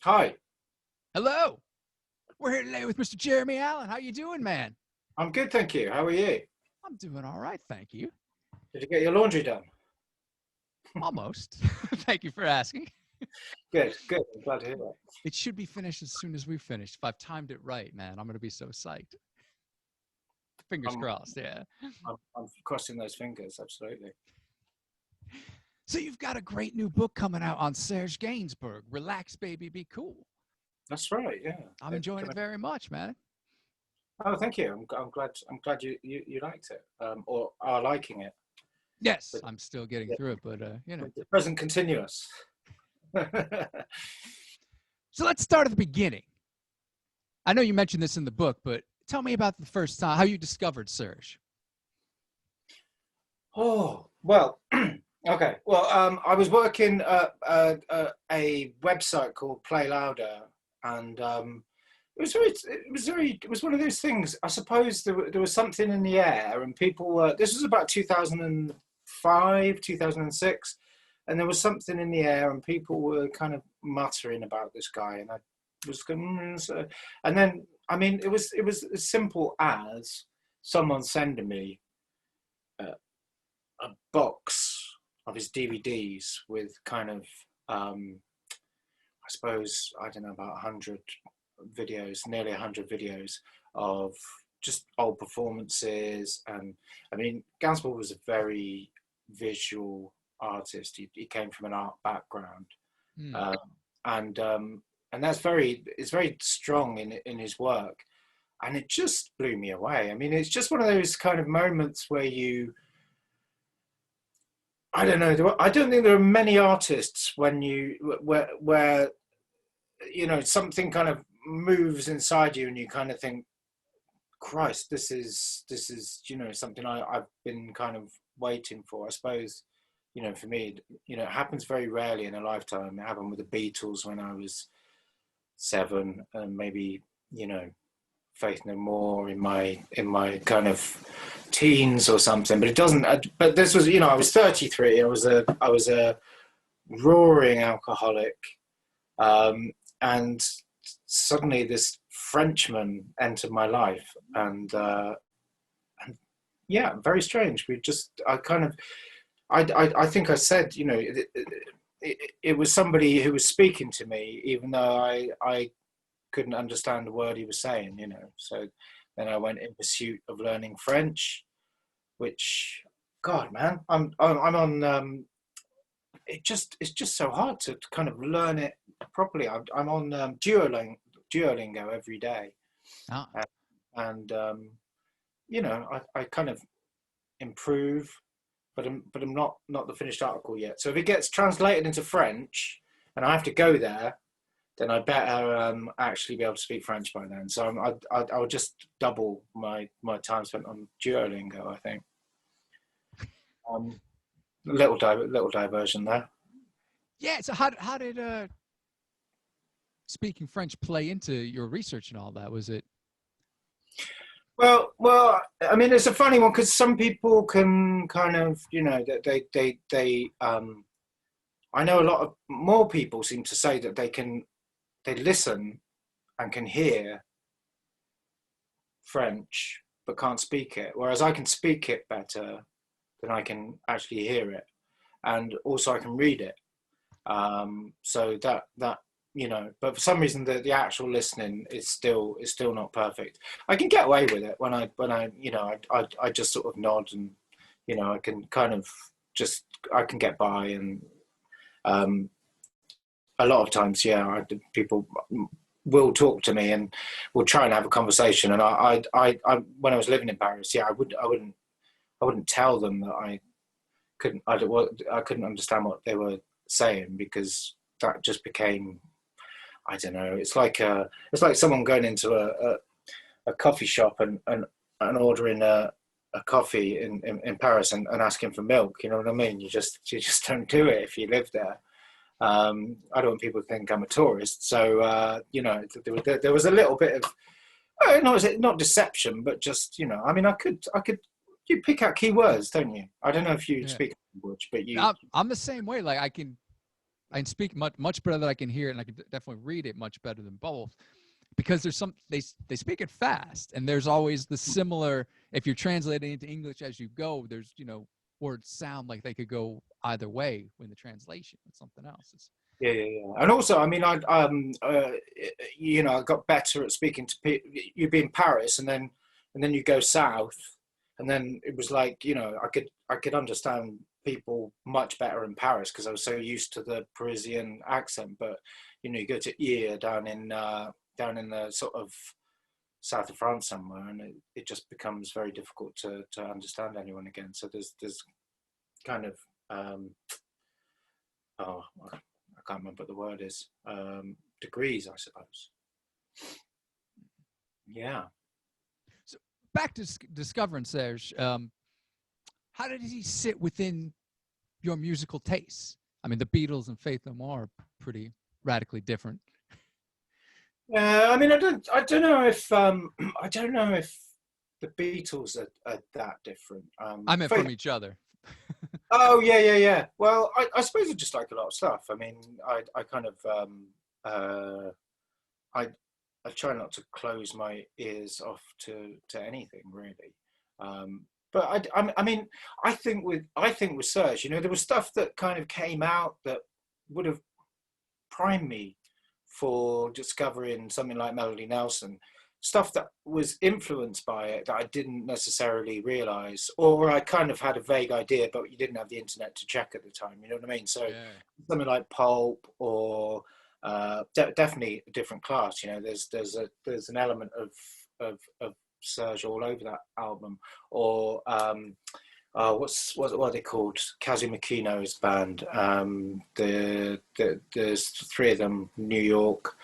Hi, Hello. We're here today with Mr. Jeremy Allen. How you doing, man? I'm good, thank you. How are you? I'm doing all right, thank you. Did you get your laundry done? Almost. Thank you for asking. Good, good. I'm glad to hear that. It should be finished as soon as we finish. If I've timed it right, man, I'm going to be so psyched. Fingers I'm, crossed, yeah. I'm crossing those fingers, absolutely. So you've got a great new book coming out on Serge Gainsbourg, Relax, Baby, Be Cool. That's right, yeah. I'm enjoying it very much, man. Oh, thank you. I'm glad you liked it, or are liking it. Yes, But I'm still getting yeah, through it, but, with the present continuous. So let's start at the beginning. I know you mentioned this in the book, but tell me about the first time, how you discovered Serge. Oh, well, okay. Well, I was working at a website called Play Louder, and it was one of those things. I suppose there was something in the air, and people were. This was about 2005, 2006, and there was something in the air, and people were kind of muttering about this guy, and I was going, so, and then I mean, it was as simple as someone sending me a box of his DVDs with kind of, I suppose, I don't know, about 100 videos, nearly 100 videos of just old performances. And I mean, Gainsbourg was a very visual artist. He came from an art background. Hmm. Uh, and that's it's very strong in his work. And it just blew me away. I mean, it's just one of those kind of moments where I don't know. I don't think there are many artists where something kind of moves inside you and you kind of think, Christ, this is something I've been kind of waiting for. I suppose for me, it happens very rarely in a lifetime. It happened with the Beatles when I was 7, and maybe Faith No More in my kind of teens or something, but it doesn't. But this was, I was 33. I was a roaring alcoholic, and suddenly this Frenchman entered my life, and yeah, very strange. I think I said, it was somebody who was speaking to me, even though I couldn't understand a word he was saying, So then I went in pursuit of learning French, which, God, man, I'm on. It's just so hard to kind of learn it properly. I'm on Duolingo every day, Ah. and I kind of improve, but I'm not the finished article yet. So if it gets translated into French, and I have to go there, then I better actually be able to speak French by then. So I'll just double my time spent on Duolingo, I think. Little diversion there. Yeah, so how did speaking French play into your research and all that? Was it? Well, I mean, it's a funny one because some people can kind of, I know a lot of more people seem to say that they listen and can hear French but can't speak it, whereas I can speak it better than I can actually hear it, and also I can read it. So that but for some reason the actual listening is still not perfect. I can get away with it when I just sort of nod, and I can kind of just, I can get by, and a lot of times, yeah, people will talk to me and will try and have a conversation, and I when I was living in Paris, yeah, I wouldn't tell them that I couldn't understand what they were saying, because that just became, I don't know. It's like someone going into a coffee shop and ordering a coffee in Paris and asking for milk. You know what I mean? You just don't do it if you live there. I don't want people to think I'm a tourist. So there was a little bit of, not deception, but just, I mean, I could. You pick out keywords, don't you? I don't know if you Yeah, speak language, but you. I'm the same way. Like I can I can speak much better than I can hear it, and I can definitely read it much better than both, because there's they speak it fast, and there's always the similar. If you're translating into English as you go, there's words sound like they could go either way when the translation with something else. Yeah. And also, I mean, I got better at speaking to people. You'd be in Paris, and then you go south, and then it was like, I could understand people much better in Paris because I was so used to the Parisian accent. But you go to Ear down in the sort of south of France somewhere, and it just becomes very difficult to understand anyone again. So there's kind of I can't remember what the word is. Degrees, I suppose. Yeah. So back to discovering Serge. How did he sit within your musical tastes? I mean, the Beatles and Faith No More are pretty radically different. I mean, I don't know if the Beatles are that different. I meant from each other. Oh yeah. Well, I suppose I just like a lot of stuff. I mean, I kind of I try not to close my ears off to anything really. But I mean, I think with Serge, there was stuff that kind of came out that would have primed me for discovering something like Melody Nelson, stuff that was influenced by it that I didn't necessarily realize, or I kind of had a vague idea, but you didn't have the internet to check at the time. You know what I mean? So something like Pulp, or definitely a different class. There's an element of Serge all over that album, or what are they called? Kazu Makino's band. There's three of them. New York.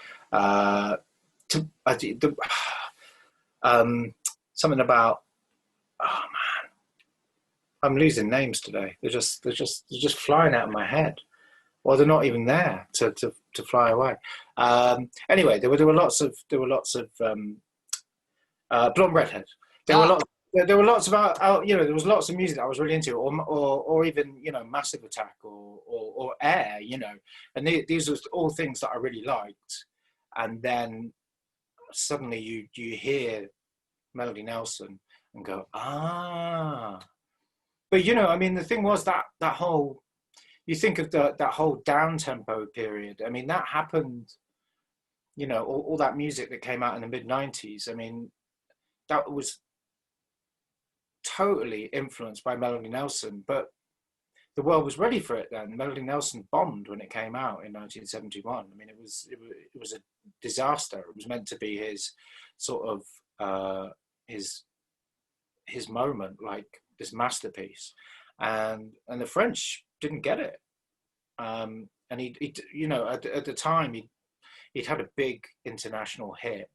Something about. Oh man, I'm losing names today. They're just flying out of my head. Well, they're not even there to fly away. Anyway, there were lots of Blonde Redhead. There were lots about there was lots of music that I was really into, or even Massive Attack or Air, and these were all things that I really liked, and then suddenly you hear Melody Nelson and go, but I mean, the thing was that whole, you think of that whole down tempo period. I mean, that happened, all that music that came out in the mid-90s. I mean, that was totally influenced by Melody Nelson, but the world was ready for it then. Melody Nelson bombed when it came out in 1971. I mean, it was a disaster. It was meant to be his sort of his moment, like this masterpiece, and the French didn't get it. And he at the time he'd had a big international hit,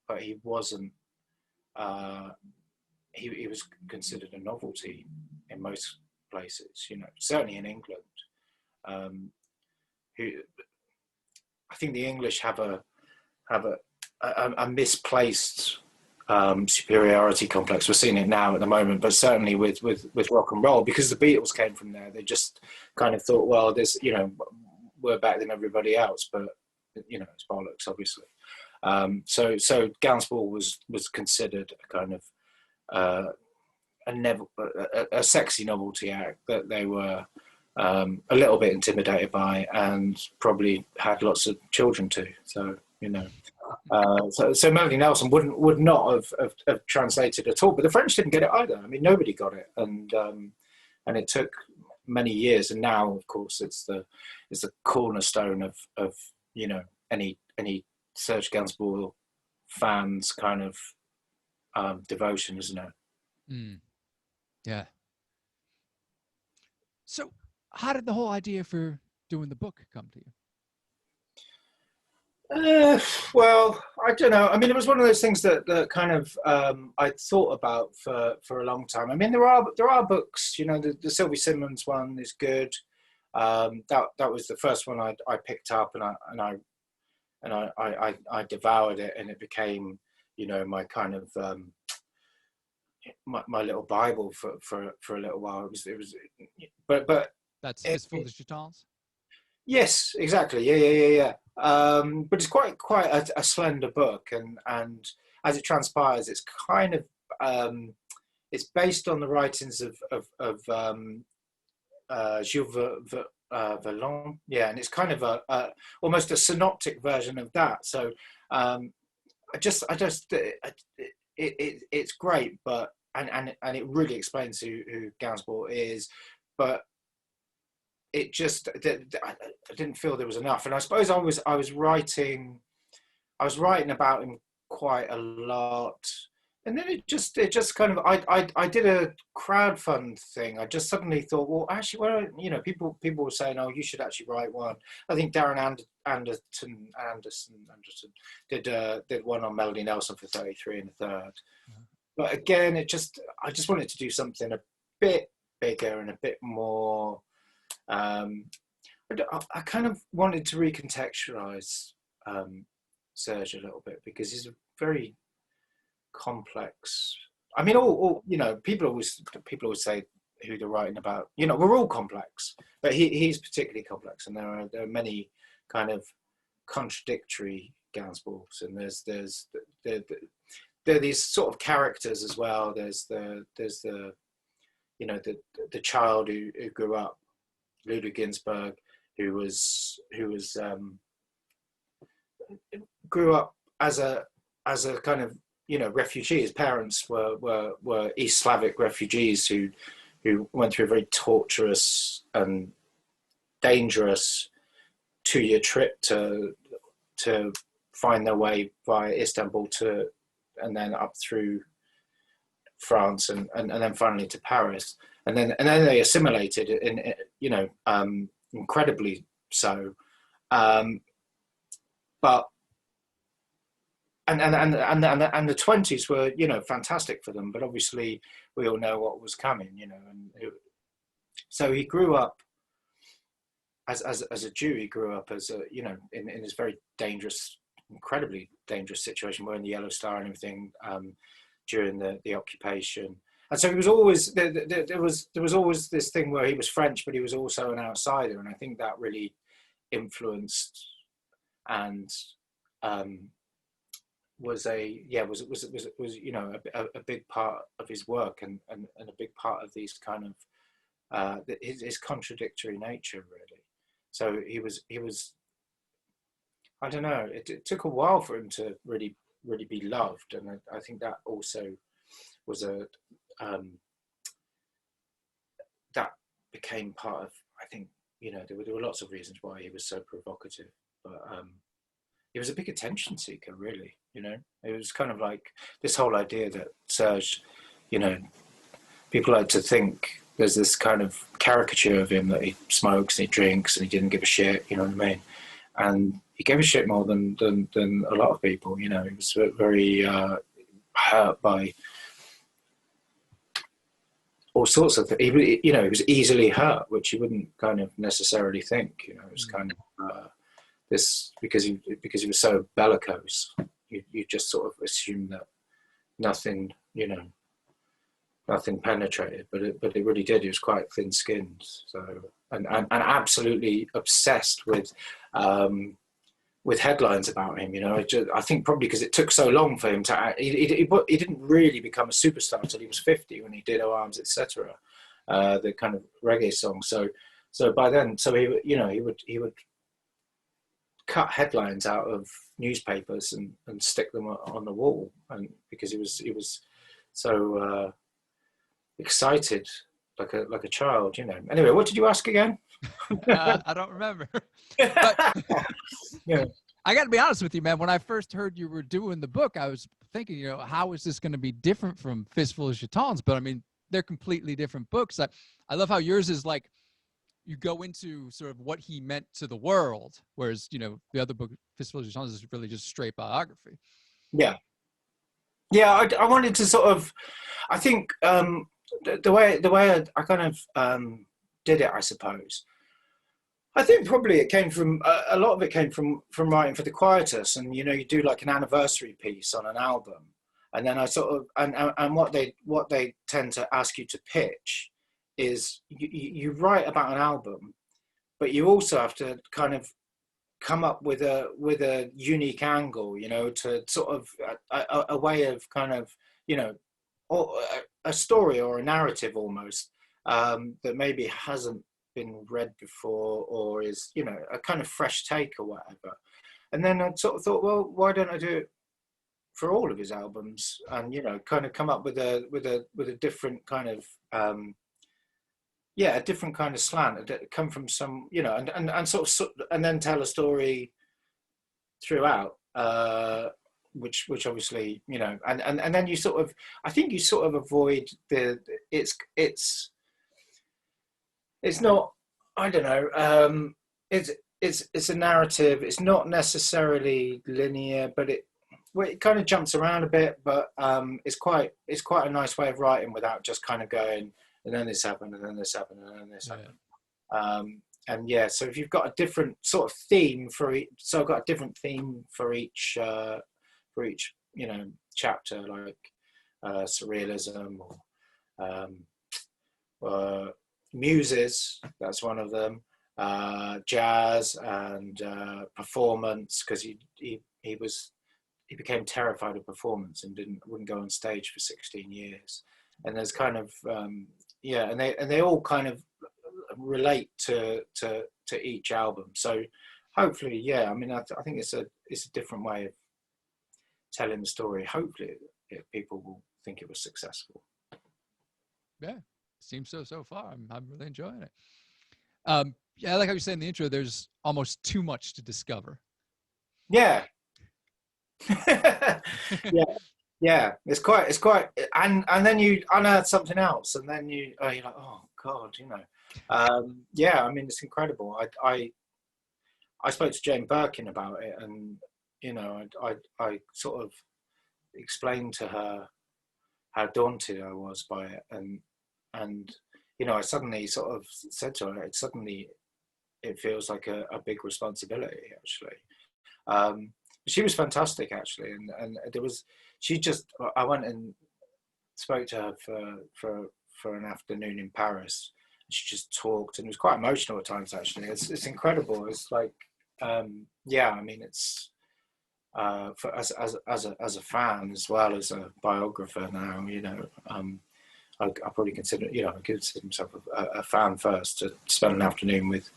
but he wasn't. He was considered a novelty in most places, certainly in England. I think the English have a misplaced superiority complex. We're seeing it now at the moment, but certainly with rock and roll, because the Beatles came from there. They just kind of thought, well, there's we're better than everybody else, but it's bollocks, obviously. So Gainsbourg was considered a kind of a sexy novelty act that they were a little bit intimidated by, and probably had lots of children too. So so Melody Nelson would not have translated at all. But the French didn't get it either. I mean, nobody got it, and it took many years. And now, of course, it's the cornerstone of any Serge Gainsbourg fans' kind of devotion, isn't it? Mm. Yeah. So how did the whole idea for doing the book come to you? Well, I don't know. I mean, it was one of those things that kind of I thought about for a long time. I mean, there are books. The Sylvie Simmons one is good. That was the first one I picked up, and I devoured it, and it became my kind of my little Bible for a little while. It was but that's Fistful of Chitons? Yes, exactly. Yeah. But it's quite a slender book, and as it transpires, it's kind of it's based on the writings of Gilles Verlaine. Yeah, and it's kind of a almost a synoptic version of that. So it's great, but and it really explains who Gainsbourg is, but it just I didn't feel there was enough. And I suppose I was writing about him quite a lot, and then it just kind of I did a crowdfund thing. I just suddenly thought, well, actually, well, you know, people were saying, oh, you should actually write one. I think Darren Anderson did one on Melody Nelson for 33 and a third. But again, I just wanted to do something a bit bigger and a bit more. I kind of wanted to recontextualize Serge a little bit, because he's a very complex. I mean, all you know, people always say who they're writing about. You know, we're all complex, but he's particularly complex, and there are many kind of contradictory Gainsbourgs, and there are these sort of characters as well. There's the you know the child who grew up, Ludwig Ginsburg, who grew up as a kind of, you know, refugee. His parents were East Slavic refugees who went through a very torturous and dangerous 2-year trip to find their way via Istanbul and then up through France and then finally to Paris, and then they assimilated in you know, incredibly so, but and the 20s were, you know, fantastic for them, but obviously we all know what was coming, you know, so he grew up as a Jew. He grew up as a, you know, in this very dangerous, incredibly dangerous situation, wearing the yellow star and everything, during the occupation. And so he was always there was always this thing where he was French, but he was also an outsider, and I think that really influenced and was you know, a big part of his work, and a big part of these kind of his contradictory nature, really. So he was I don't know, it took a while for him to really be loved, and I think that also was that became part of, I think, you know, there were lots of reasons why he was so provocative, but he was a big attention seeker, really. You know, it was kind of like this whole idea that Serge, you know, people like to think there's this kind of caricature of him that he smokes and he drinks and he didn't give a shit, you know what I mean? And he gave a shit more than a lot of people, you know. He was very hurt by all sorts of things. You know, he was easily hurt, which you wouldn't kind of necessarily think, you know. It was kind of this, because he was so bellicose, you just sort of assume that nothing, you know, nothing penetrated, but it really did. He was quite thin-skinned, so and absolutely obsessed with headlines about him. You know, I think probably because it took so long for him to act. He didn't really become a superstar until he was 50, when he did "Oh Arms, Etcetera," the kind of reggae song. So by then, so he, you know, he would cut headlines out of newspapers and stick them on the wall, and because he was so excited, like a child, you know. Anyway, what did you ask again? I don't remember. But yeah, I got to be honest with you, man. When I first heard you were doing the book, I was thinking, you know, how is this going to be different from Fistful of Chatons? But I mean, they're completely different books. I love how yours is like, you go into sort of what he meant to the world, whereas, you know, the other book, Fistful of Chatons, is really just straight biography. Yeah. I wanted to sort of, I think the way I kind of did it, I suppose. I think probably it came from a lot of it came from writing for the Quietus, and you know, you do like an anniversary piece on an album, and then I sort of and what they tend to ask you to pitch is you write about an album, but you also have to kind of come up with a unique angle, you know, to sort of a way of kind of, you know, or a story or a narrative almost, that maybe hasn't been read before, or is, you know, a kind of fresh take or whatever. And then I sort of thought, well, why don't I do it for all of his albums, and, you know, kind of come up with a different kind of a different kind of slant, come from some, you know, and sort of, and then tell a story throughout, which obviously, you know, and then you sort of, I think you sort of avoid it's not, I don't know, it's a narrative. It's not necessarily linear, but it kind of jumps around a bit, but it's quite a nice way of writing without just kind of going, and then this happened, and then this happened, and then this happened. And yeah, so if you've got a different sort of theme for each, so I've got a different theme for each, you know, chapter, like surrealism, or muses, that's one of them, jazz and performance, because he became terrified of performance and wouldn't go on stage for 16 years. And there's kind of and they all kind of relate to each album. So hopefully, yeah, I mean, I think it's a different way of telling the story. Hopefully, people will think it was successful. Yeah, seems so far. I'm really enjoying it. Yeah, I like how you said in the intro, there's almost too much to discover. Yeah. Yeah, it's quite, and then you unearth something else, and then you're like, oh God, you know. Yeah, I mean, it's incredible. I spoke to Jane Birkin about it, and, you know, I sort of explained to her how daunted I was by it, and you know, I suddenly sort of said to her, it feels like a big responsibility, actually. She was fantastic, actually, and there was, I went and spoke to her for an afternoon in Paris. She just talked, and it was quite emotional at times, actually. It's incredible. It's like, yeah, I mean, it's for as a fan as well as a biographer now, you know. I probably consider, you know, I consider myself a fan first. To spend an afternoon with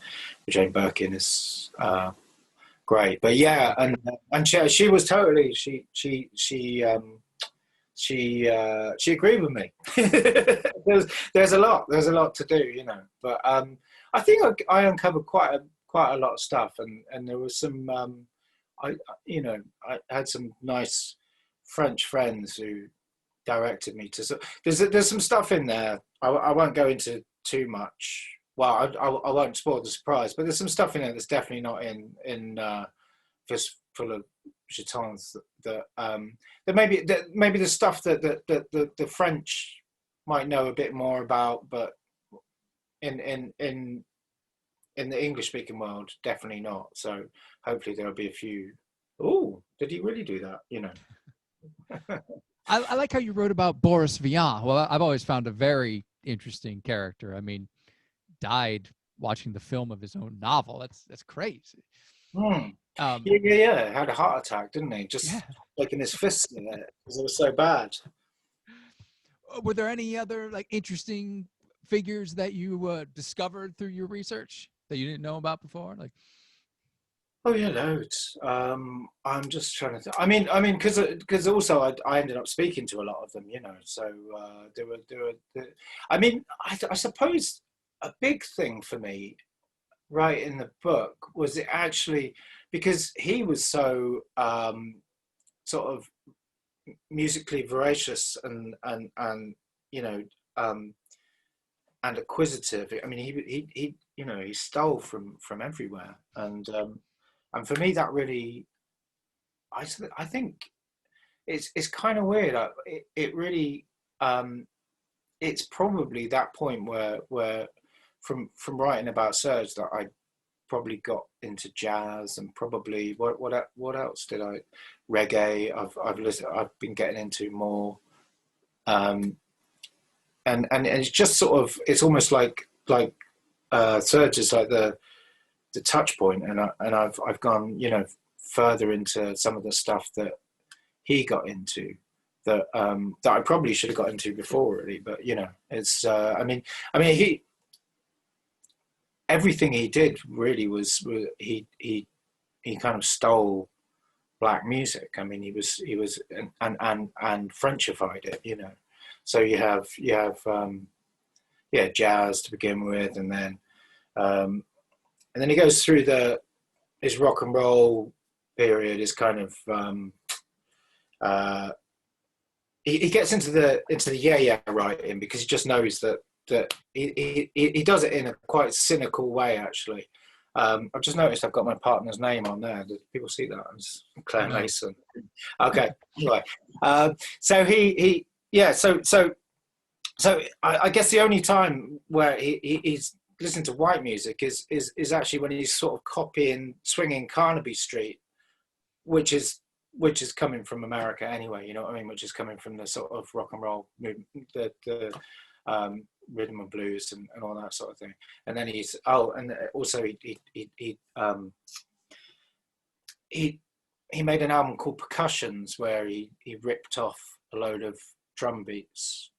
Jane Birkin is great. But yeah, and she was totally, she agreed with me. there's a lot to do, you know. But I think I uncovered quite a lot of stuff, and there was some I had some nice French friends who directed me to. So there's some stuff in there. I won't go into too much. Well, I won't spoil the surprise, but there's some stuff in there that's definitely not in just full of jetons that maybe the stuff that the French might know a bit more about, but in the English speaking world, definitely not. So hopefully there'll be a few. Oh, did he really do that? You know. I like how you wrote about Boris Vian. Well, I've always found a very interesting character. I mean, died watching the film of his own novel. That's crazy. Yeah. Had a heart attack, didn't he? Just taking his fists in it because it was so bad. Were there any other like interesting figures that you discovered through your research that you didn't know about before? Like, oh yeah, loads. I'm just trying to. I mean, because also I ended up speaking to a lot of them, you know. So there were. I mean, I suppose a big thing for me, right in the book, was it actually because he was so sort of musically voracious and you know and acquisitive. I mean, he you know, he stole from everywhere, and for me that really, I think it's kind of weird. It really it's probably that point where from writing about Serge that I probably got into jazz, and probably what else did I, reggae. I've been getting into more, and it's just sort of, it's almost like Serge is like the touchpoint, and I've gone, you know, further into some of the stuff that he got into that that I probably should have got into before, really. But you know, it's I mean he, everything he did really was he kind of stole black music. I mean, he was and Frenchified it, you know. So you have jazz to begin with, and then he goes through his rock and roll period is kind of he gets into the writing, because he just knows that he does it in a quite cynical way, actually. I've just noticed I've got my partner's name on there. Do people see that? It's Claire Mason. Okay. Anyway, so so I guess the only time where he's listening to white music is actually when he's sort of copying, swinging Carnaby Street, which is coming from America anyway. You know what I mean? Which is coming from the sort of rock and roll movement, the rhythm and blues and all that sort of thing. And then he made an album called Percussions, where he ripped off a load of drum beats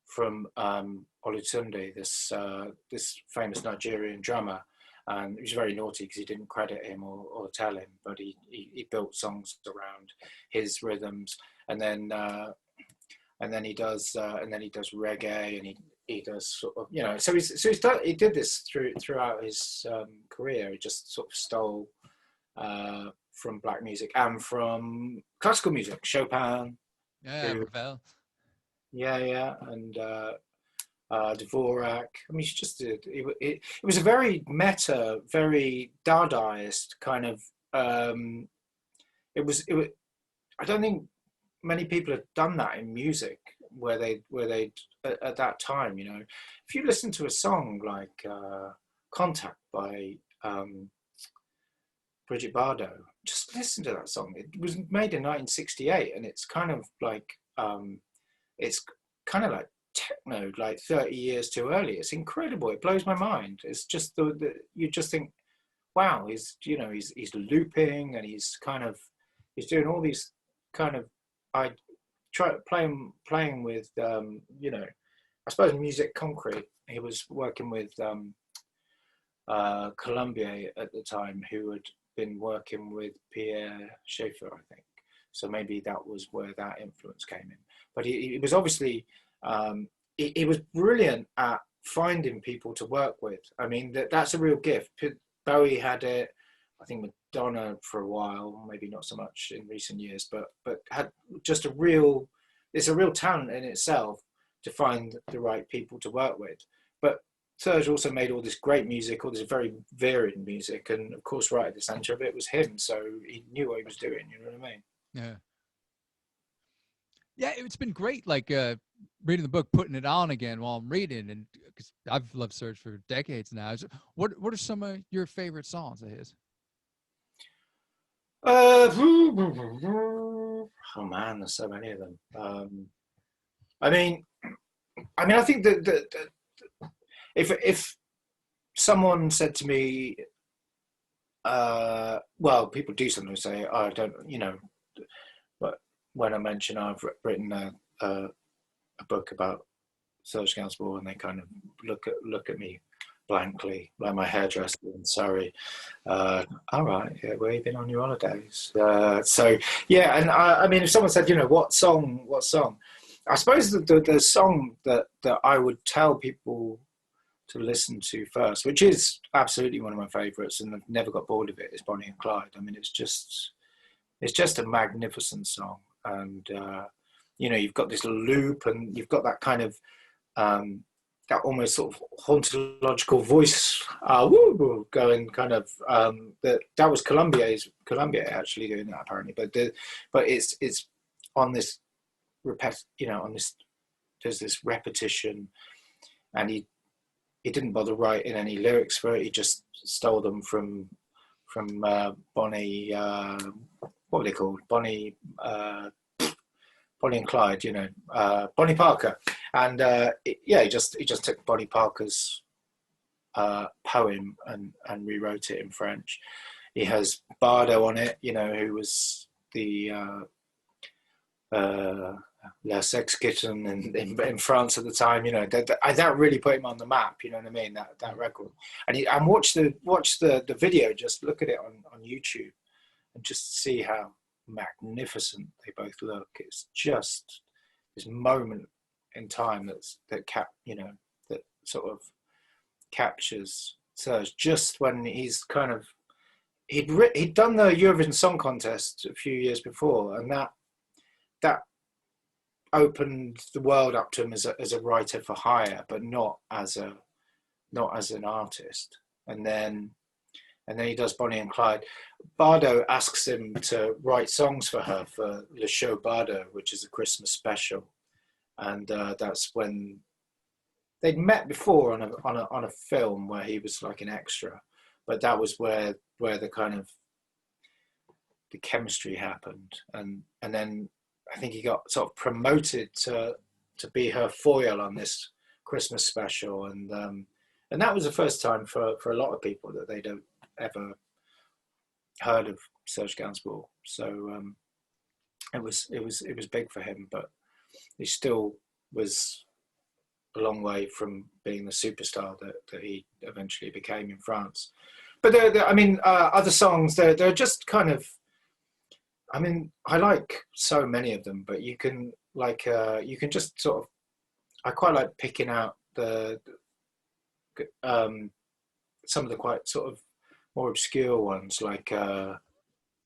from Olatunji, this famous Nigerian drummer. And he was very naughty because he didn't credit him or tell him, but he built songs around his rhythms. And then he does reggae, and he does sort of, you know. So he did this throughout his career. He just sort of stole from black music and from classical music, Chopin. Ravel. And Dvořák. I mean, she just did. It was a very meta, very Dadaist kind of. It was. I don't think many people have done that in music, where they at that time. You know, if you listen to a song like "Contact" by Brigitte Bardot, just listen to that song. It was made in 1968, and it's kind of like techno, like 30 years too early. It's incredible. It blows my mind. It's just you just think, wow, he's looping, and he's doing all these kind of, I try playing with you know, I suppose music concrete. He was working with Colombier at the time, who had been working with Pierre Schaeffer, I think. So maybe that was where that influence came in. But he was obviously, he was brilliant at finding people to work with. I mean, that's a real gift. Bowie had it. I think Madonna for a while, maybe not so much in recent years, but had just it's a real talent in itself to find the right people to work with. But Serge also made all this great music, all this very varied music, and of course, right at the center of it was him. So he knew what he was doing. You know what I mean? Yeah, it's been great, like reading the book, putting it on again while I'm reading, and because I've loved Serge for decades now. What are some of your favorite songs of his? Oh man, there's so many of them. I mean, I think that if someone said to me, well, people do sometimes say, I don't, you know, but when I mention I've written a book about Serge Gainsbourg, and they kind of look at me blankly, like my hairdresser in Surrey. All right, yeah, where you been on your holidays? So yeah, and I mean, if someone said, you know, what song? I suppose the song that I would tell people to listen to first, which is absolutely one of my favourites, and I've never got bored of it, is Bonnie and Clyde. I mean, it's just a magnificent song, and you know, you've got this loop, and you've got that kind of that almost sort of hauntological voice going, kind of that was Colombier actually doing that, apparently, but it's on this there's this repetition, and he didn't bother writing any lyrics for it. He just stole them from Bonnie, what were they called? Bonnie and Clyde, you know, Bonnie Parker. And he just took Bonnie Parker's poem and rewrote it in French. He has Bardo on it, you know, who was the La Sex Kitten in France at the time. You know, that really put him on the map. You know what I mean? That record. And watch the video. Just look at it on YouTube, and just see how magnificent they both look. It's just this moment in time that sort of captures Serge just when he's kind of he'd done the Eurovision Song Contest a few years before, and that opened the world up to him as a writer for hire, but not as an artist. And then he does Bonnie and Clyde. Bardo asks him to write songs for her for Le Show Bardo, which is a Christmas special, and that's when they'd met before on a film where he was like an extra, but that was where the kind of the chemistry happened, and then I think he got sort of promoted to be her foil on this Christmas special, and that was the first time for a lot of people that they don't ever heard of Serge Gainsbourg. So it was big for him, but he still was a long way from being the superstar that he eventually became in France. But other songs, they're just kind of, I mean, I like so many of them, but you can just sort of, I quite like picking out some of the quite sort of more obscure ones, like, go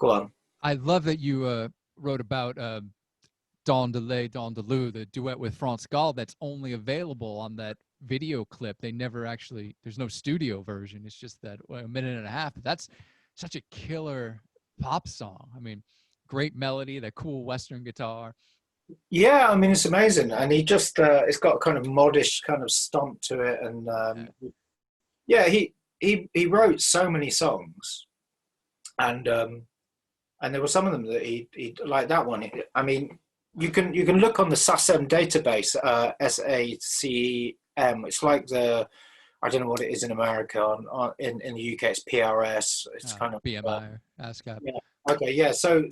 on. I love that you wrote about Don DeLay, Don DeLu, the duet with France Gall that's only available on that video clip. They never actually, there's no studio version. It's just that a minute and a half. That's such a killer pop song. I mean, great melody, that cool Western guitar. Yeah, I mean, it's amazing. And he just, it's got kind of modish kind of stomp to it. And yeah, he wrote so many songs. And there were some of them that he like that one. I mean, you can look on the SACEM database, SACEM. It's like I don't know what it is in America. In the UK, it's PRS. It's kind of BMI, ASCAP. Yeah. Okay. Yeah. So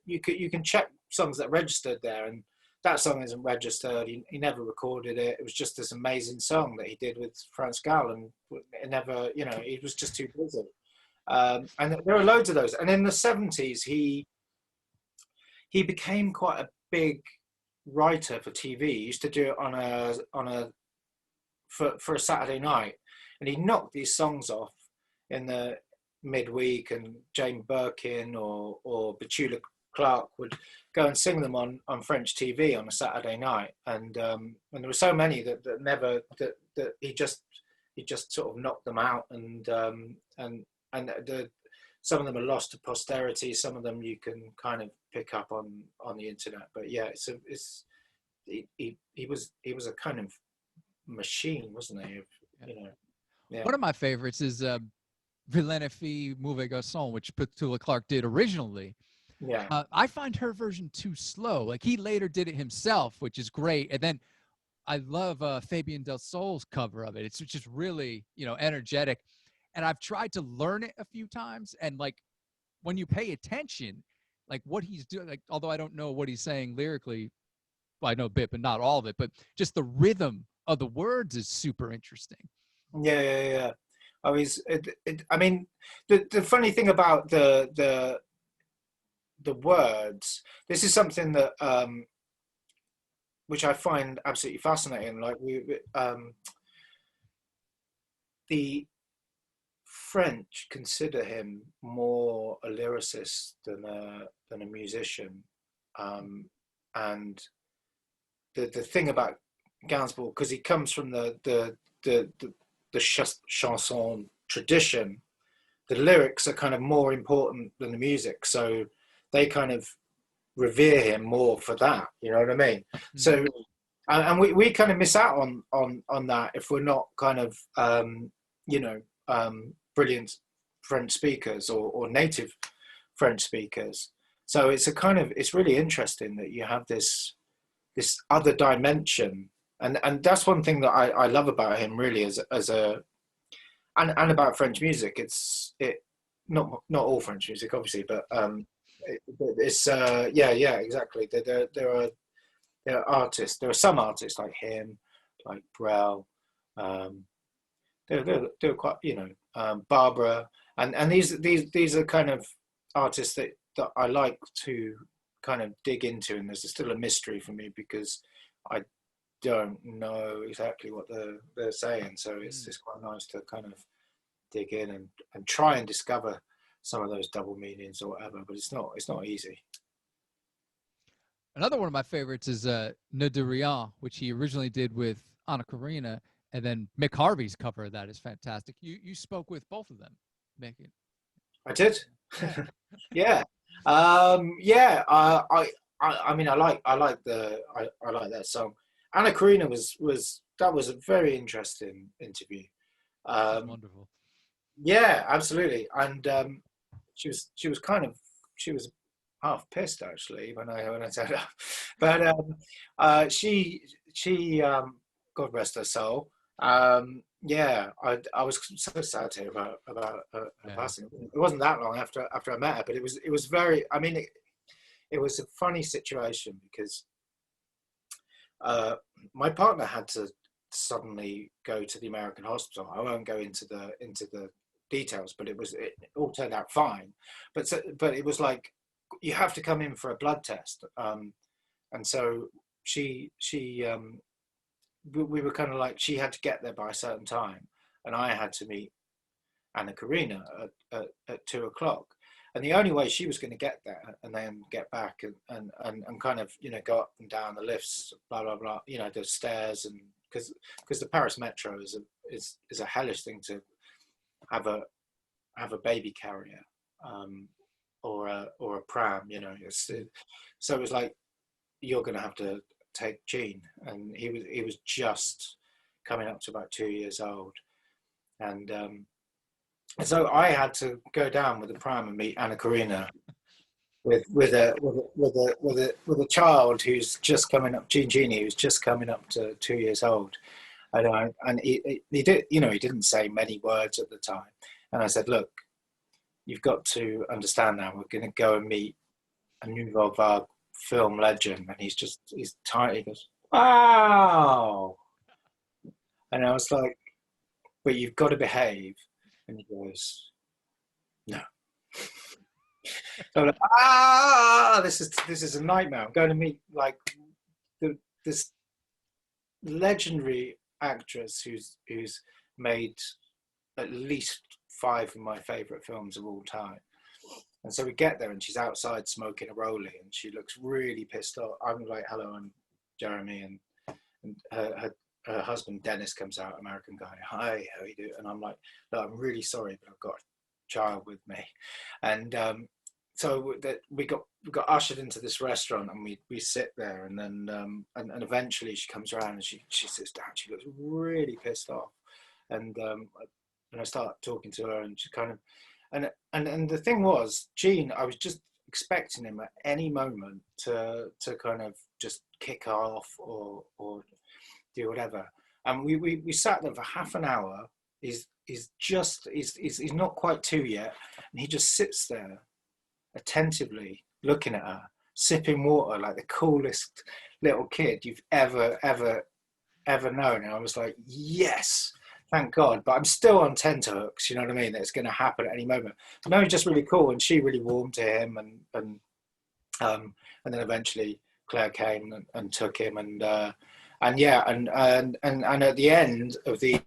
you can check songs that registered there, and that song isn't registered. He never recorded it. It was just this amazing song that he did with France Gall, and it never, he was just too busy. And there are loads of those. And in the 70s, he became quite a big writer for TV. He used to do it for a Saturday night, and he knocked these songs off in the midweek, and Jane Birkin or Petula Clark would go and sing them on French TV on a Saturday night, and there were so many that he just sort of knocked them out, and some of them are lost to posterity. Some of them you can kind of pick up on the internet. But yeah, he was a kind of machine, wasn't he? Yeah. One of my favorites is Vilaine Fille Mauvais Garçon, which Petula Clark did originally. Yeah. I find her version too slow. Like, he later did it himself, which is great. And then I love Fabien Del Sol's cover of it. It's just really, energetic. And I've tried to learn it a few times. And like, when you pay attention, like what he's doing, like, although I don't know what he's saying lyrically, well, I know a bit, but not all of it, but just the rhythm of the words is super interesting. Yeah. I mean, the funny thing about the words, this is something that which I find absolutely fascinating. Like the French consider him more a lyricist than a musician, and the thing about Gainsbourg, because he comes from the chanson tradition, the lyrics are kind of more important than the music, so they kind of revere him more for that. You know what I mean? Mm-hmm. So, and we kind of miss out on that if we're not kind of brilliant French speakers or native French speakers. So it's really interesting that you have this other dimension and that's one thing that I love about him, really, as a and about French music. It not all French music, obviously, but it's yeah, exactly. There are artists. There are some artists like him, like Brel. They're quite, Barbara, and these are kind of artists that I like to kind of dig into, and there's still a mystery for me because I don't know exactly what they're saying. So it's quite nice to kind of dig in and try and discover some of those double meanings or whatever, but it's not easy. Another one of my favorites is Ne de Rien, which he originally did with Karina, and then Mick Harvey's cover of that is fantastic. You spoke with both of them, Mick. I did. Yeah. I mean, I like that song. Karina was a very interesting interview. Wonderful. Yeah, absolutely. And she was half pissed actually when I said her. But she God rest her soul. Yeah, I was so sad to hear about her passing. It wasn't that long after I met her, but it was very. I mean, it was a funny situation because my partner had to suddenly go to the American hospital. I won't go into the details, but it all turned out fine. But it was like, you have to come in for a blood test, and so we were kind of like, she had to get there by a certain time, and I had to meet Karina at 2:00. And the only way she was going to get there and then get back and kind of, go up and down the lifts, blah blah blah, the stairs, and because the Paris Metro is a hellish thing to have a baby carrier, or a pram, so it was like, you're going to have to take Gene, and he was just coming up to about 2 years old, and so I had to go down with the pram and meet Karina with a child who's just coming up, Genie, who's just coming up to 2 years old, and he did, he didn't say many words at the time, and I said, look, you've got to understand now, we're going to go and meet a Nouvelle Vague film legend, and he's tiny. He goes, wow, and I was like, but you've got to behave. And he goes, no. So I'm like, this is a nightmare. I'm going to meet like this legendary actress who's made at least 5 of my favorite films of all time. And so we get there, and she's outside smoking a rollie, and she looks really pissed off. I'm like, hello, I'm Jeremy, and her husband Dennis comes out, American guy. Hi, how you doing? And I'm like, no, I'm really sorry, but I've got a child with me. And so we got ushered into this restaurant, and we sit there, and then and eventually she comes around, and she sits down. She looks really pissed off, and I start talking to her, and she kind of, and the thing was, Gene, I was just expecting him at any moment to kind of just kick off or do whatever. And we sat there for half an hour. He's not quite 2 yet, and he just sits there attentively looking at her, sipping water like the coolest little kid you've ever known. And I was like, yes, thank God. But I'm still on tenterhooks, you know what I mean? That it's going to happen at any moment. But no, he's just really cool, and she really warmed to him, and then eventually Claire came and took him, and yeah, and at the end of the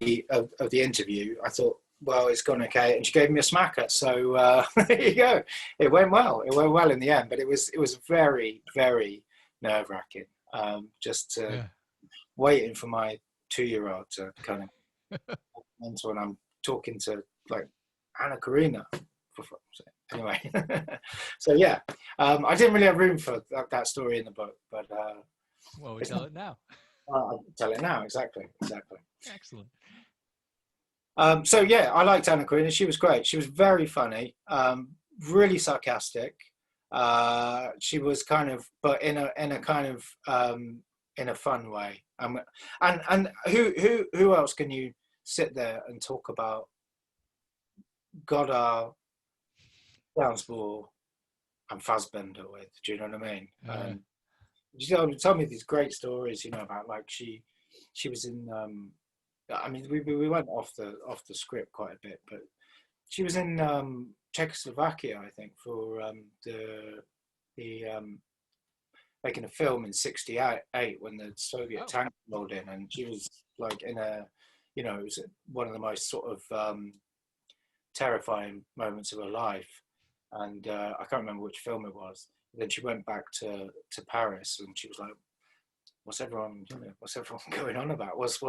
interview, I thought, well, it's gone okay, and she gave me a smacker. So there you go. It went well. It went well in the end, but it was very, very nerve-wracking. Just waiting for my 2-year-old to kind of mentor, and I'm talking to like Karina. Anyway, so yeah, I didn't really have room for that story in the book, but well, we tell it now. I'll tell it now. Exactly. Excellent. So yeah, I liked Karina. She was great. She was very funny, really sarcastic. She was kind of, but in a kind of in a fun way. And who else can you sit there and talk about Godard, Gainsbourg, and Fassbender with? Do you know what I mean? You tell me these great stories, you know, about like she was in. I mean, we went off the script quite a bit, but she was in Czechoslovakia, I think, for making a film in '68 when the Soviet tank rolled in, and she was like in a, you know, it was one of the most sort of terrifying moments of her life, and I can't remember which film it was. Then she went back to Paris, and she was like, "What's everyone going on about? What's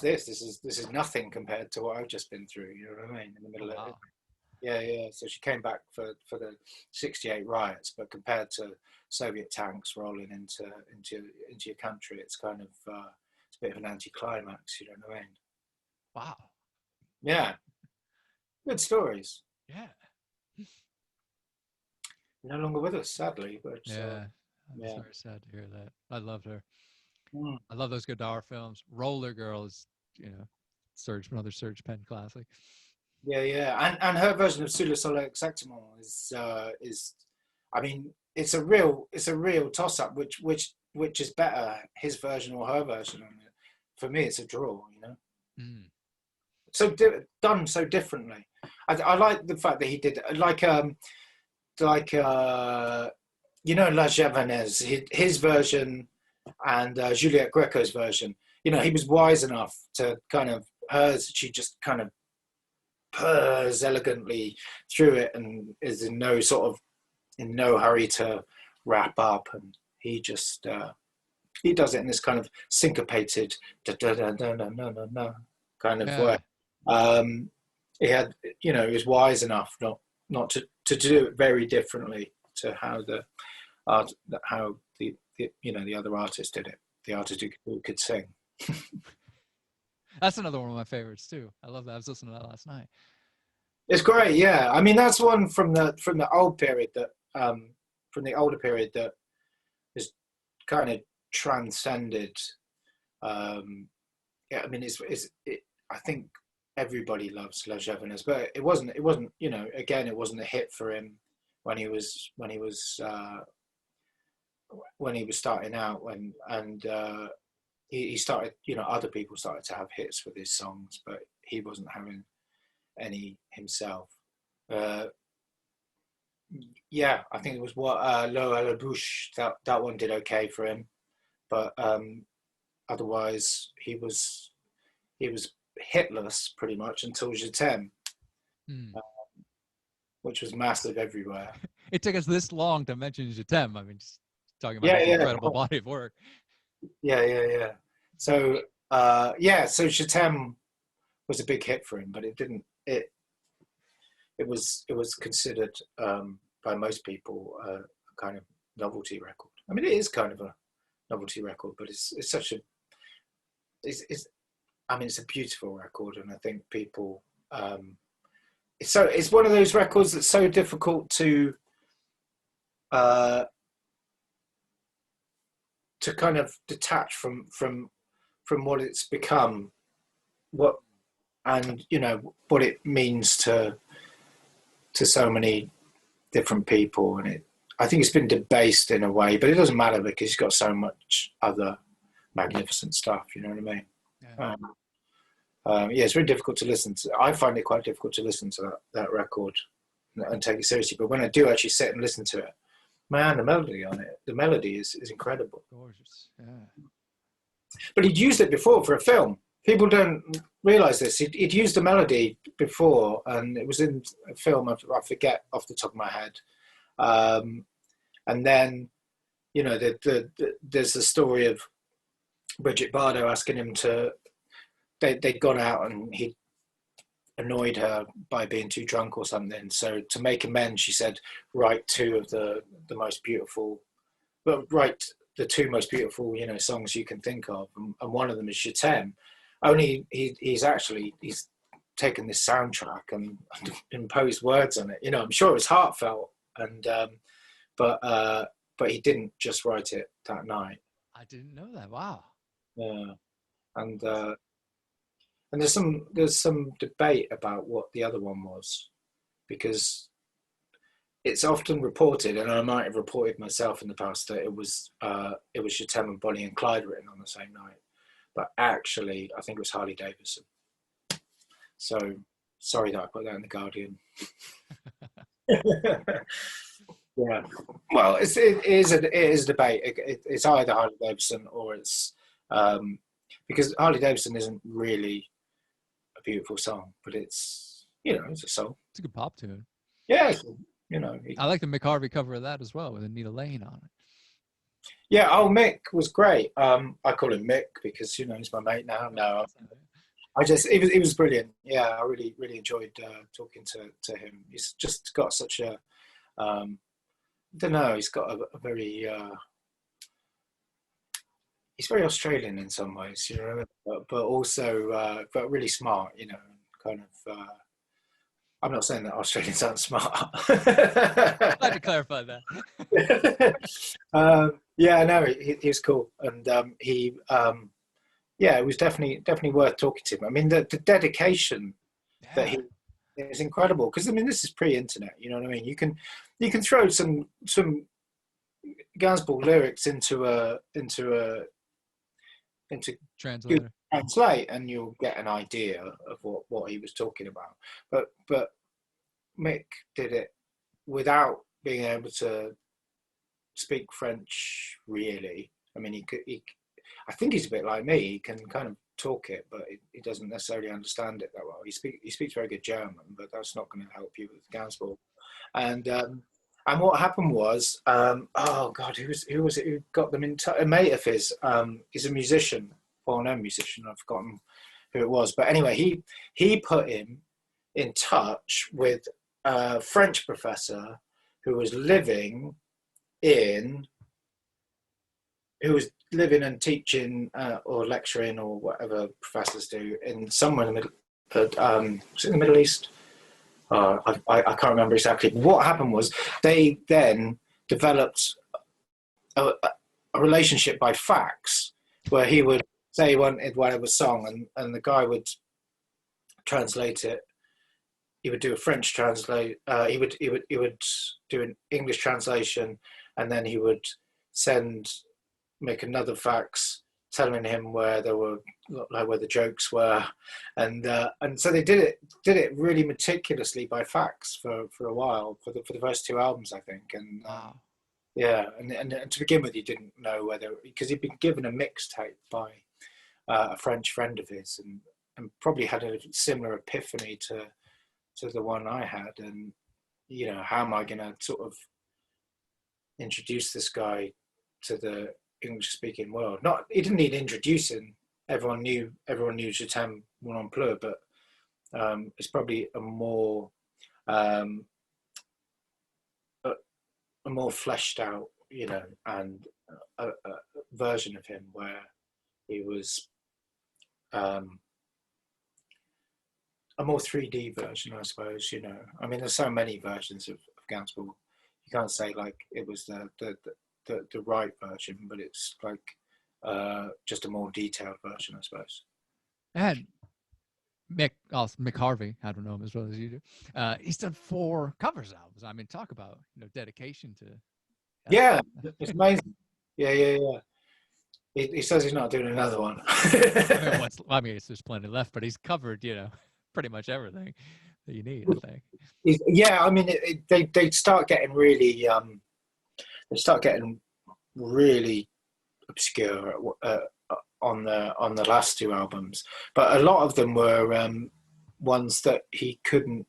this? This is nothing compared to what I've just been through." You know what I mean? In the middle of it. Yeah. So she came back for the '68 riots, but compared to Soviet tanks rolling into your country, it's kind of it's a bit of an anticlimax. You know what I mean? Wow. Yeah. Good stories. Yeah. No longer with us, sadly. But yeah, I'm very sad to hear that. I loved her. Mm. I love those Godard films. Roller Girl is, you know, another Serge Penn classic. Yeah, and her version of Sous le soleil exactement is, I mean, it's a real toss up. Which is better, his version or her version? For me, it's a draw. You know, so done so differently. I like the fact that he did like you know, La Javanaise, his version, and Juliette Greco's version. You know, he was wise enough to kind of hers. She just kind of purrs elegantly through it and is in no hurry to wrap up, and he just he does it in this kind of syncopated kind of way. He had, you know, he was wise enough not to do it very differently to how the you know, the other artist did it, the artist who could sing. That's another one of my favorites too. I love that. I was listening to that last night. It's great, yeah. I mean, that's one from the old period that from the older period that is kind of transcended. Yeah, I mean, I think everybody loves La Javanaise, but it wasn't, you know, again, it wasn't a hit for him when he was starting out, and he started, you know, other people started to have hits with his songs, but he wasn't having any himself. Yeah, I think it was what L'eau à la bouche, that one did okay for him, but otherwise he was hitless pretty much until Je t'aime, which was massive everywhere. It took us this long to mention Je t'aime. I mean, just talking about his incredible body of work. Yeah. So so Je t'aime was a big hit for him, but it was considered by most people a kind of novelty record. I mean, it is kind of a novelty record, but it's a beautiful record, and I think people it's one of those records that's so difficult to kind of detach from what it's become, and you know what it means to so many different people, and I think it's been debased in a way, but it doesn't matter because he's got so much other magnificent stuff. You know what I mean? Yeah. It's very difficult to listen to. I find it quite difficult to listen to that record and take it seriously. But when I do actually sit and listen to it, man, the melody is incredible. Gorgeous. Yeah. But he'd used it before for a film. People don't realise this. He'd used the melody before, and it was in a film. I forget off the top of my head. And then, you know, there's the story of Brigitte Bardot asking him to. They'd gone out and he annoyed her by being too drunk or something. So to make amends, she said, write two most beautiful, you know, songs you can think of, and one of them is Je t'aime. Only he's taken this soundtrack and imposed words on it. You know, I'm sure it was heartfelt, and but he didn't just write it that night. I didn't know that. Wow. Yeah, and there's some debate about what the other one was, because it's often reported, and I might have reported myself in the past, that it was Chopin and Bonnie and Clyde written on the same night, but actually I think it was Harley Davidson. So sorry that I put that in the Guardian. Yeah, well, it is a debate. It's either Harley Davidson or it's because Harley Davidson isn't really a beautiful song, but it's, you know, it's a song. It's a good pop tune. Yeah, you know. I like the Mick Harvey cover of that as well, with Anita Lane on it. Yeah, oh, Mick was great. I call him Mick because, you know, he's my mate now. No, it was brilliant. Yeah, I really enjoyed talking to him. He's just got such a I don't know. He's got a very he's very Australian in some ways, you know, but also but really smart, you know, kind of. I'm not saying that Australians aren't smart. I'd like to clarify that. Yeah, no, he was cool, and yeah, it was definitely worth talking to him. I mean, the dedication that he is incredible, because I mean, this is pre-internet, you know what I mean? You can throw some Gainsbourg lyrics into Translator. Translate, and you'll get an idea of what he was talking about. But Mick did it without being able to speak French really. I mean, he I think he's a bit like me. He can kind of talk it, but he doesn't necessarily understand it that well. He speaks very good German, but that's not going to help you with Gainsbourg. And what happened was, oh God, who was it who got them in touch? A mate of his, he's a musician, well-known musician. I've forgotten who it was, but anyway, he put him in touch with a French professor who was living and teaching or lecturing or whatever professors do in somewhere in the middle. Was it in the Middle East? I can't remember exactly. What happened was they then developed a relationship by fax, where he would say he wanted whatever song, and the guy would translate it. He would do a French translate. He would do an English translation, and then he would make another fax telling him where the jokes were, and so they did it really meticulously by fax for a while for the first two albums, I think. And wow. Yeah, and to begin with, he didn't know whether, because he'd been given a mixtape by a French friend of his, and probably had a similar epiphany to the one I had, and you know, how am I going to sort of introduce this guy to the English-speaking world? Not, he didn't need introducing. Everyone knew Je t'aime non plus, but it's probably a more fleshed out, you know, and a version of him where he was a more 3D version, I suppose. You know, I mean, there's so many versions of Gainsbourg. You can't say like it was the right version, but it's like just a more detailed version, I suppose. And Mick Harvey, I don't know him as well as you do. He's done 4 covers albums. I mean, talk about, you know, dedication to. Yeah, it's amazing. Yeah. He says he's not doing another one. I mean, there's plenty left, but he's covered, you know, pretty much everything that you need, I think. Yeah, I mean, they start getting really obscure on the last 2 albums, but a lot of them were ones that he couldn't.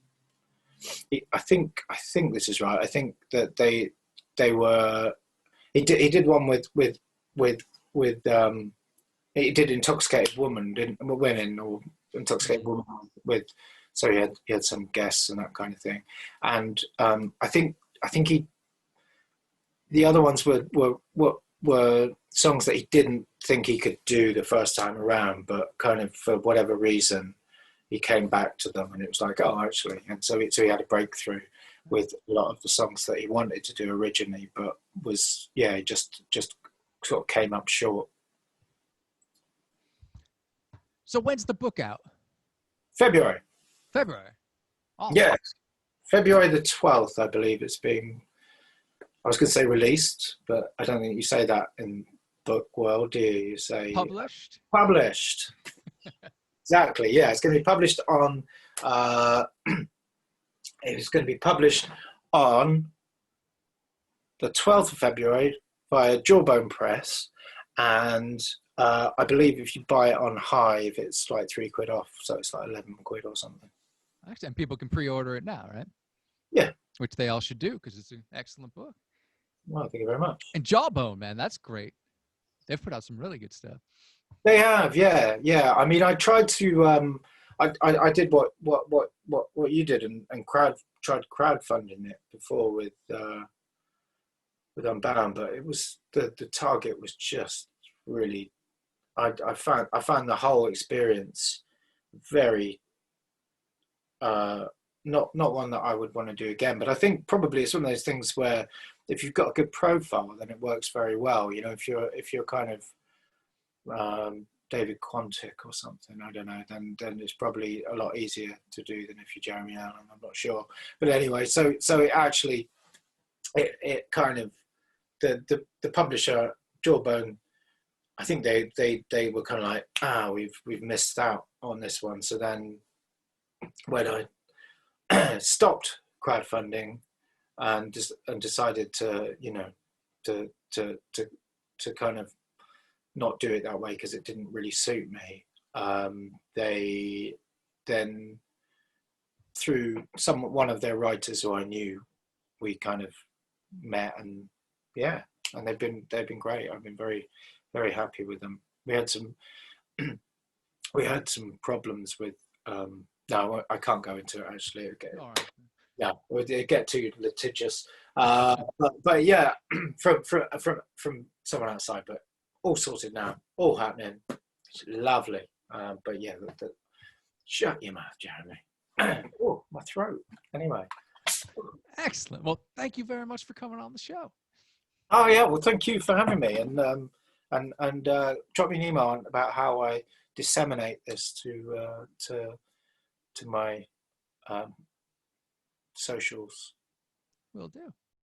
I think this is right. I think that they were. He did one with he did Intoxicated Women, Women, or Intoxicated Woman with. So he had some guests and that kind of thing, and I think the other ones were songs that he didn't think he could do the first time around, but kind of for whatever reason he came back to them, and it was like, oh, actually, and so he had a breakthrough with a lot of the songs that he wanted to do originally, but was just sort of came up short. So when's the book out? February. February. Awesome. Yeah, February the 12th, I believe it's being. I was going to say released, but I don't think you say that in book world, do you? You say Published. Published. Exactly. Yeah, it's going to be published on. It's going to be published on the 12th of February via Jawbone Press, and I believe if you buy it on Hive, it's like £3 off, so it's like 11 quid or something. Actually, and people can pre-order it now, right? Yeah. Which they all should do because it's an excellent book. Well, thank you very much. And Jawbone, man, that's great. They've put out some really good stuff. They have, yeah. I mean, I tried to, I did what you did and tried crowdfunding it before with Unbound, but it was the target was just really. I found the whole experience very not one that I would want to do again. But I think probably it's one of those things where if you've got a good profile, then it works very well. You know, if you're kind of David Quantick or something, I don't know, then it's probably a lot easier to do than if you're Jeremy Allen. I'm not sure, but anyway, so it actually it kind of the publisher Jawbone, I think they were kind of like, we've missed out on this one. So then when I stopped crowdfunding and decided to, you know, to kind of not do it that way because it didn't really suit me, they then through one of their writers who I knew, we kind of met, and and they've been great. I've been very, very happy with them. We had some problems with no, I can't go into it actually. It get too litigious. But yeah, from someone outside, but all sorted now, all happening. It's lovely. But yeah, shut your mouth, Jeremy. Oh, my throat. Anyway. Excellent. Well, thank you very much for coming on the show. Oh yeah, well, thank you for having me, and drop me an email about how I disseminate this to my socials. Will do.